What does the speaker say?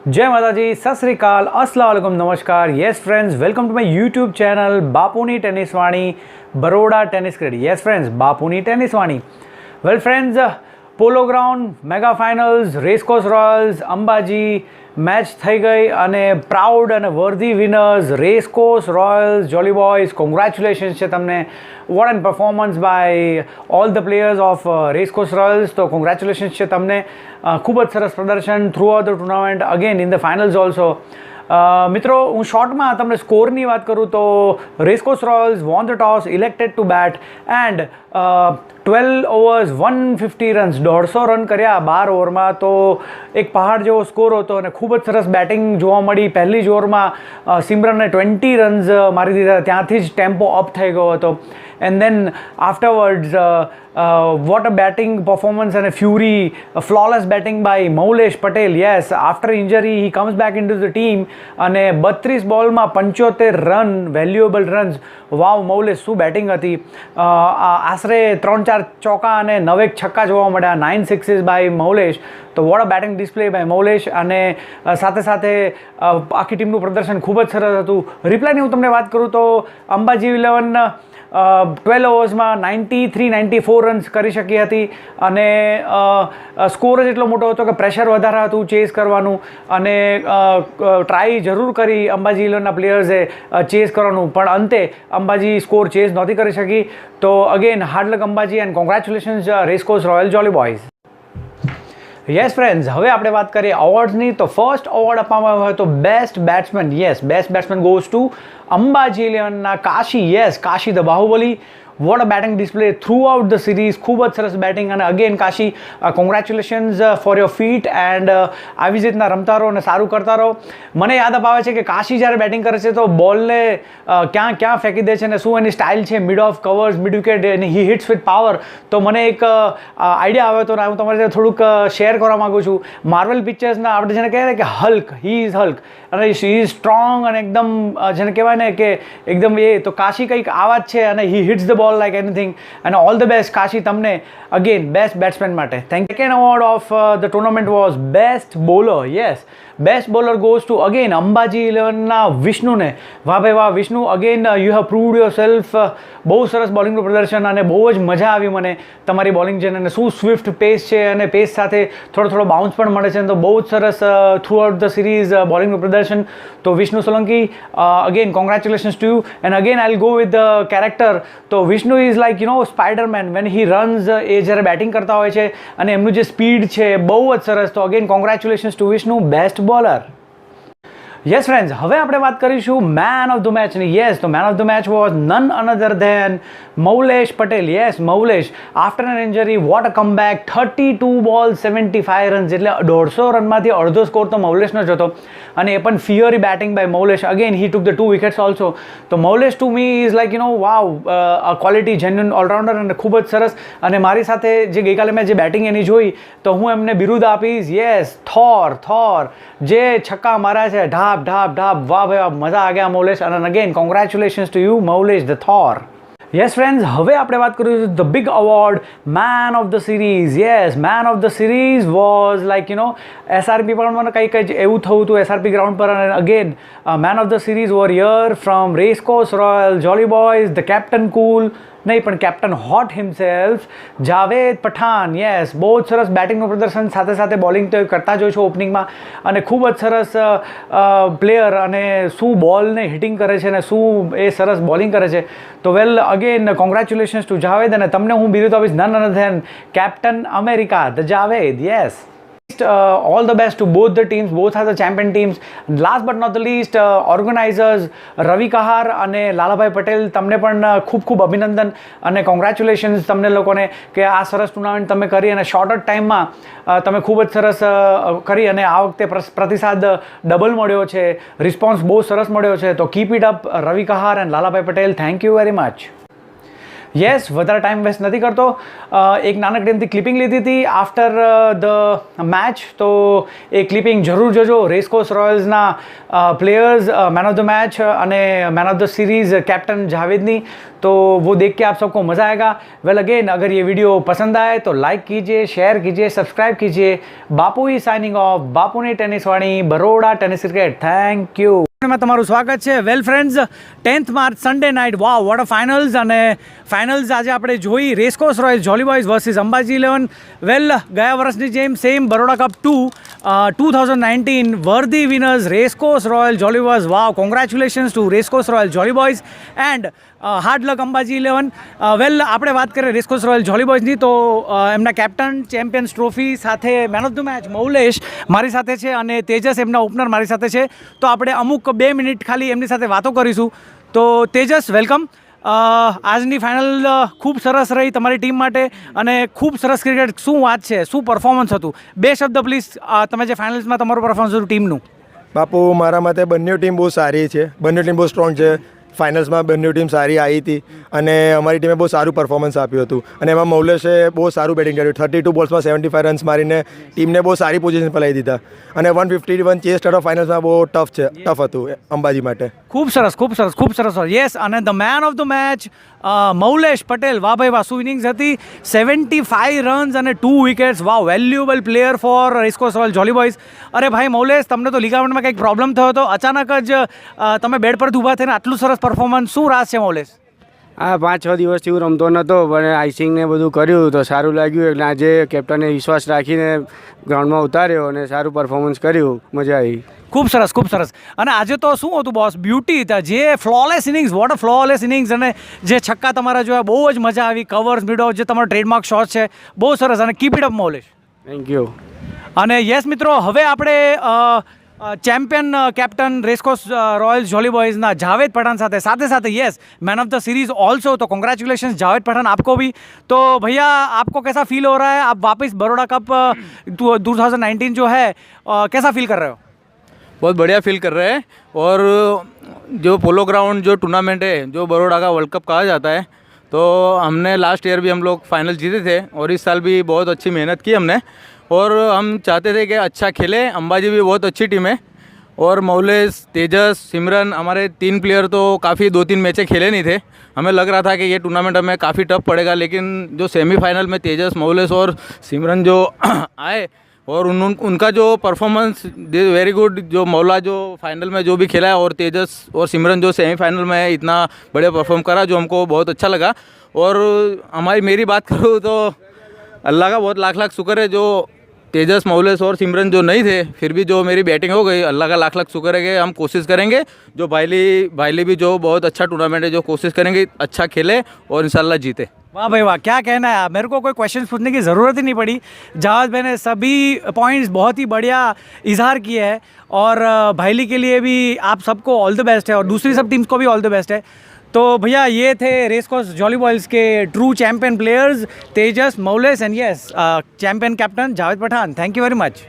जय माता जी, सत श्री अकाल, अस्सलाम वालेकुम, नमस्कार। Yes friends, welcome to my YouTube channel बापूनी टेनिस वाणी, Baroda tennis cricket. Yes friends, बापूनी टेनिस वाणी। Well friends, polo ground mega finals racecourse royals Ambaji match થઈ ગઈ અને પ્રાઉડ અને worthy winners racecourse royals jolly boys, congratulations છે તમને. What an performance by all the players of racecourse royals. તો congratulations છે તમને. ખૂબ જ સરસ પ્રદર્શન throughout the tournament, again in the finals also. મિત્રો, હું શોર્ટમાં તમને સ્કોરની વાત કરું તો racecourse royals won the toss, elected to bat and 12 overs 150 runs, 150 run કર્યા 12 ઓવરમાં. તો એક પહાડ જેવો સ્કોર હતો અને ખૂબ જ સરસ બેટિંગ જોવા મળી. પહેલી જ ઓવરમાં સિમરને 20 રન્સ મારી દીધા, ત્યાંથી જ ટેમ્પો અપ થઈ ગયો હતો. And then afterwards what a batting performance and a fury, a flawless batting by Maulesh Patel. Yes, after injury he comes back into the team અને 32 બોલમાં 75 રન, વેલ્યુએબલ રન્સ. વાવ, મૌલેશ શું બેટિંગ હતી. આશરે 3-4 ચોકા અને 9 છક્કા જોવા મળ્યા, 9 સિક્સીસ બાય મૌલેશ. તો what a batting display by Maulesh. અને સાથે સાથે આખી ટીમનું પ્રદર્શન ખૂબ જ સરસ હતું. રિપ્લાયની હું તમને વાત કરું તો અંબાજી 11 12 ઓવર્સમાં 93-94 રન્સ કરી શકી હતી અને સ્કોર જ એટલો મોટો હતો કે પ્રેશર વધારે હતું ચેઝ કરવાનું અને ટ્રાય જરૂર કરી અંબાજી 11ના પ્લેયર્સે ચેઝ કરવાનું, પણ અંતે અંબાજી સ્કોર ચેઝ નહોતી કરી શકી. તો again hard luck Ambaji and congratulations racecourse royal jolly boys. Yes friends, હવે આપણે વાત કરીએ અવોર્ડ્સની. તો ફર્સ્ટ અવોર્ડ આપવામાં આવ્યો હતો best batsman. Yes, best batsman goes to Ambaji 11ના Kashi. Yes, Kashi the Bahubali. What a batting display throughout the series. ખૂબ જ સરસ બેટિંગ અને again Kashi, congratulations for your feat and આવી જ રીતના રમતા રહો અને સારું કરતા રહો. મને યાદ અપાવે છે કે કાશી જ્યારે બેટિંગ કરે છે તો બોલને ક્યાં ક્યાં ફેંકી દે છે અને શું એની સ્ટાઇલ છે, mid of covers, mid wicket, અને હી હિટ્સ વિથ પાવર. તો મને એક આઈડિયા આવ્યો હતો અને હું તમારી સાથે થોડુંક શેર કરવા માગું છું. માર્વેલ પિક્ચર્સના આપણે જેને કહેવાય કે હલ્ક, હી ઇઝ હલ્ક અને શી ઇઝ સ્ટ્રોંગ અને એકદમ જેને કહેવાય ને કે એકદમ એ, તો કાશી કંઈક આવા જ છે અને he hits the ball like anything. And all the best Kashi તમને again best batsman માટે. Thank you. Second award of the tournament was best bowler. Yes, best bowler goes to again Ambaji 11ના વિષ્ણુને. વાહ ભાઈ વાહ Vishnu, again you have proved yourself. બહુ સરસ બોલિંગનું પ્રદર્શન અને બહુ જ મજા આવી મને તમારી બોલિંગ છે અને શું સ્વિફ્ટ પેસ છે અને પેસ સાથે થોડો બાઉન્સ પણ મળે છે. તો બહુ જ સરસ થ્રુ આઉટ ધ સિરીઝ બોલિંગનું પ્રદર્શન. તો Vishnu Solanki, again congratulations to you. And again I'll go with the character. તો Vishnu is like Spiderman when he runs. એ જ્યારે બેટિંગ કરતા હોય છે અને એમનું જે સ્પીડ છે બહુ જ સરસ. તો again congratulations to Vishnu, best bowler. Yes friends, હવે આપણે વાત કરીશું મેન ઓફ ધ મેચની. યસ, તો man of the match was none other than Maulesh Patel. Yes, Maulesh after an injury what a comeback. 32 ball 75 runs, એટલે 150 રનમાંથી અડધો સ્કોર તો મૌલેશનો જ હતો અને એ પણ fiery batting by Maulesh. Again he took the 2 wickets also. તો Maulesh to me is like wow, quality genuine allrounder અને ખૂબ જ સરસ. અને મારી સાથે જે ગઈકાલે મેં જે બેટિંગ એની જોઈ તો હું એમને બિરુદ આપીશ. યસ, થોર જે છક્કા માર્યા છે, ઢાપ ઢાપ ઢાપ. વાહ ભાઈ વાહ, મજા આ ગયા મૌલેશ. અને again congratulations to you Maulesh the Thor. Yes friends, હવે આપણે વાત કરીશું the big award man of the series. Yes, man of the series was like SRP પણ મને કંઈક જ એવું થયું હતું એસઆરપી ગ્રાઉન્ડ પર. અને again man of the series were your from racecourse royal jolly boys, the captain cool નહીં પણ captain hot himself, Javed Pathan. Yes, બહુ જ સરસ બેટિંગનું પ્રદર્શન, સાથે સાથે બોલિંગ તો કરતા જ હોય છે ઓપનિંગમાં અને ખૂબ જ સરસ પ્લેયર. અને શું બોલને હિટિંગ કરે છે અને શું એ સરસ બોલિંગ કરે છે. તો well again congratulations to Javed. અને તમને હું બિરુદ આપીશ none other than captain America the Javed. Yes, all the best to both the teams. Both are the champion teams. And last but not the least, organizers રવિ કહાર અને લાલાભાઈ પટેલ, તમને પણ ખૂબ ખૂબ અભિનંદન અને કોંગ્રેચ્યુલેશન્સ તમને લોકોને કે આ સરસ ટુર્નામેન્ટ તમે કરી અને શોર્ટ જ ટાઈમમાં તમે ખૂબ જ સરસ કરી અને આ વખતે પ્રતિસાદ ડબલ મળ્યો છે, રિસ્પોન્સ બહુ સરસ મળ્યો છે. તો keep it up Ravi Kahar and Lalabhai Patel. Thank you very much. Yes, વધારે ટાઈમ વેસ્ટ નથી કરતો. એક નાનકડી એમથી ક્લિપિંગ લીધી હતી આફ્ટર ધ મેચ, તો એ ક્લિપિંગ જરૂર જોજો. રેસકોર્સ રોયલ્સના players man of the match અને man of the series captain जावेदनी, तो वो देख के आप सबको मज़ा आएगा. वेल अगेन, अगर ये वीडियो पसंद आए तो लाइक कीजिए, शेयर कीजिए, सब्सक्राइब कीजिए. Bapu he signing off. बापूनी टेनिस वाणी, Baroda tennis cricket. Thank you. માં તમારું સ્વાગત છે. Well friends, 10th March Sunday night, wow what a finals. અને ફાઇનલ્સ આજે આપણે જોઈ racecourse royals jolly boys versus Ambaji 11. Well, ગયા વર્ષની જેમ same Baroda cup 2019 worthy winners racecourse royal jolly boys. Wow, congratulations to racecourse royal jolly boys and hard luck Ambaji 11. Well, આપણે વાત કરીએ રેસકોર્સ રોયલ જોલી બોયઝની, તો એમના કેપ્ટન ચેમ્પિયન્સ ટ્રોફી સાથે મેન ઓફ ધ મેચ મૌલેશ મારી સાથે છે અને તેજસ એમના ઓપનર મારી સાથે છે. તો આપણે અમુક 2 મિનિટ ખાલી એમની સાથે વાતો કરીશું. તો તેજસ, વેલકમ. આજની ફાઇનલ ખૂબ સરસ રહી તમારી ટીમ માટે અને ખૂબ સરસ ક્રિકેટ. શું વાત છે, શું પરફોર્મન્સ હતું? 2 શબ્દ પ્લીઝ, તમે જે ફાઇનલ્સમાં તમારું પરફોર્મન્સ હતું ટીમનું. બાપુ, મારા મતે બંને ટીમ બહુ સારી છે, બંને ટીમ બહુ સ્ટ્રોંગ છે. ફાઇનલ્સમાં બંને ટીમ સારી આવી હતી અને અમારી ટીમે બહુ સારું પરફોર્મન્સ આપ્યું હતું. અને એમાં મૌલેશે બહુ સારું બેટિંગ કર્યું. 32 બોલ્સમાં 75 રન્સ મારીને ટીમને બહુ સારી પોઝિશન પર લઈ દીધા. અને 151 ચેસ સ્ટાર્ટ ફાઇનલ્સમાં બહુ ટફ હતું અંબાજી માટે. ખૂબ સરસ, ખૂબ સરસ, ખૂબ સરસ. યસ, અને the man of the match Maulesh Patel. વાહ ભાઈ વાહ, શું ઇનિંગ્સ હતી! 75 રન્સ અને 2 વિકેટ્સ. વાહ, valuable player for racecourse royal jolly boys. અરે ભાઈ મૌલેશ, તમને તો લિગામેન્ટમાં કંઈક પ્રોબ્લેમ થયો હતો, અચાનક જ તમે બેડ પરથી ઊભા થઈને આટલું સરસ પરફોર્મન્સ, શું રાસ છે મૌલેશ? હા, 5-6 દિવસથી હું રમતો નહોતો, પણ આઈસિંગને બધું કર્યું તો સારું લાગ્યું. એટલે આજે કેપ્ટને વિશ્વાસ રાખીને ગ્રાઉન્ડમાં ઉતાર્યો અને સારું પરફોર્મન્સ કર્યું, મજા આવી. ખૂબ સરસ, ખૂબ સરસ. અને આજે તો શું હતું બોસ, બ્યુટી હતા. જે flawless innings, what a flawless innings. અને જે છક્કા તમારા જોયા, બહુ જ મજા આવી. કવર્સ, મિડ ઓફ, જે તમારો ટ્રેડમાર્ક શોટ છે, બહુ સરસ. અને keep it up Maulesh. Thank you. અને યસ મિત્રો, હવે આપણે champion captain racecourse royals jolly બોયઝના જાવેદ પઠાણ સાથે yes man of the series also. तो कॉन्ग्रेचुलेशन जावेद पठान आपको भी. तो भैया, आपको कैसा फील हो रहा है? आप वापस बरोड़ा कप 2019 जो है, कैसा फील कर रहे हो? बहुत बढ़िया फील कर रहे हैं. और जो पोलो ग्राउंड जो टूर्नामेंट है, जो बरोड़ा का वर्ल्ड कप कहा जाता है, तो हमने लास्ट ईयर भी हम लोग फाइनल जीते थे और इस साल भी बहुत अच्छी मेहनत की हमने. और हम चाहते थे कि अच्छा खेले. अंबाजी भी बहुत अच्छी टीम है और मौलेश, तेजस, सिमरन, हमारे 3 प्लेयर तो काफ़ी 2-3 मैचें खेले नहीं थे. हमें लग रहा था कि ये टूर्नामेंट हमें काफ़ी टफ पड़ेगा, लेकिन जो सेमीफाइनल में तेजस, मौलेश और सिमरन जो आए और उनका जो परफॉर्मेंस वेरी गुड. जो मौला जो फाइनल में जो भी खेला है और तेजस और सिमरन जो सेमीफाइनल में इतना बढ़िया परफॉर्म करा, जो हमको बहुत अच्छा लगा. और मेरी बात करूँ तो अल्लाह का बहुत लाख लाख शुक्र है, जो तेजस, मौलेश और सिमरन जो नहीं थे, फिर भी जो मेरी बैटिंग हो गई, अल्लाह का लाख लाख शुक्र है कि हम कोशिश करेंगे. जो भाईली भी जो बहुत अच्छा टूर्नामेंट है, जो कोशिश करेंगे अच्छा खेले और इंशाल्लाह जीते. वाह भाई वाह, क्या कहना है. मेरे को कोई क्वेश्चन पूछने की ज़रूरत ही नहीं पड़ी. जहाज भाई ने सभी पॉइंट्स बहुत ही बढ़िया इजहार किए हैं. और भाईली के लिए भी आप सबको ऑल द बेस्ट है और दूसरी सब टीम्स को भी ऑल द बेस्ट है. तो भैया, ये थे रेसकोर्स जोली बॉयज़ के true champion players Tejas, Maulesh and yes champion captain Javed Pathan. Thank you very much.